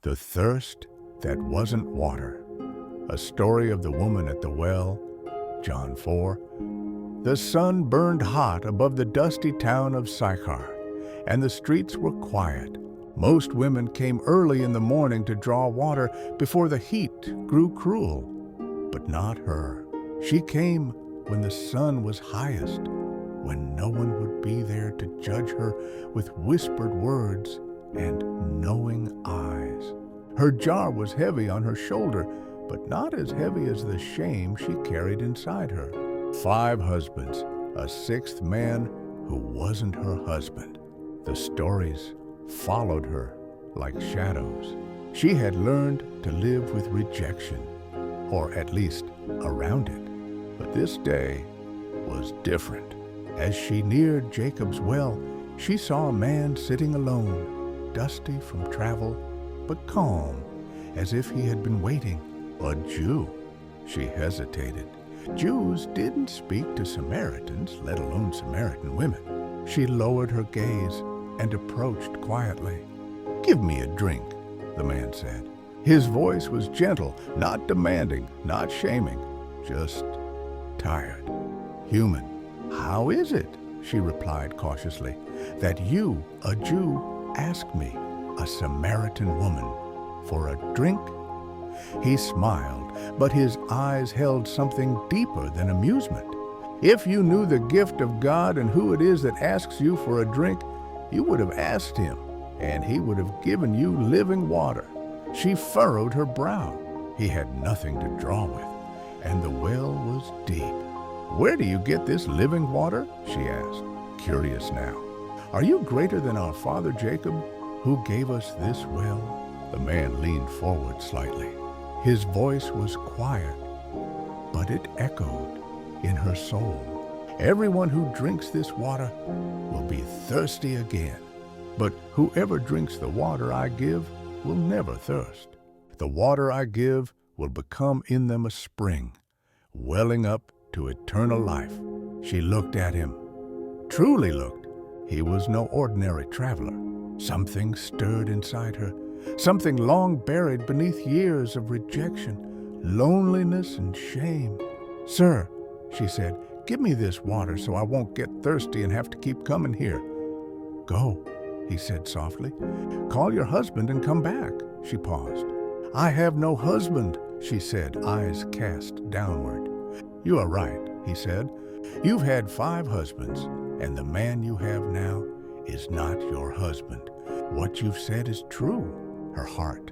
The Thirst That Wasn't Water. A story of the woman at the well, John 4. The sun burned hot above the dusty town of Sychar, and the streets were quiet. Most women came early in the morning to draw water before the heat grew cruel. But not her. She came when the sun was highest, when no one would be there to judge her with whispered words and knowing eyes. Her jar was heavy on her shoulder, but not as heavy as the shame she carried inside her. 5 husbands, a 6th man who wasn't her husband. The stories followed her like shadows. She had learned to live with rejection, or at least around it. But this day was different. As she neared Jacob's well, she saw a man sitting alone, dusty from travel, but calm, as if he had been waiting. A Jew. She hesitated. Jews didn't speak to Samaritans, let alone Samaritan women. She lowered her gaze and approached quietly. "Give me a drink," the man said. His voice was gentle, not demanding, not shaming, just tired, human. "How is it," she replied cautiously, "that you, a Jew, ask me, a Samaritan woman, for a drink?" He smiled, but his eyes held something deeper than amusement. "If you knew the gift of God and who it is that asks you for a drink, you would have asked him, and he would have given you living water." She furrowed her brow. He had nothing to draw with, and the well was deep. "Where do you get this living water?" she asked, curious now. "Are you greater than our father Jacob, who gave us this well?" The man leaned forward slightly. His voice was quiet, but it echoed in her soul. "Everyone who drinks this water will be thirsty again, but whoever drinks the water I give will never thirst. The water I give will become in them a spring, welling up to eternal life." She looked at him, truly looked. He was no ordinary traveler. Something stirred inside her, something long buried beneath years of rejection, loneliness, and shame. "Sir," she said, "give me this water so I won't get thirsty and have to keep coming here." "Go," he said softly. "Call your husband and come back." She paused. "I have no husband," she said, eyes cast downward. "You are right," he said. "You've had 5 husbands, and the man you have now is not your husband. What you've said is true." Her heart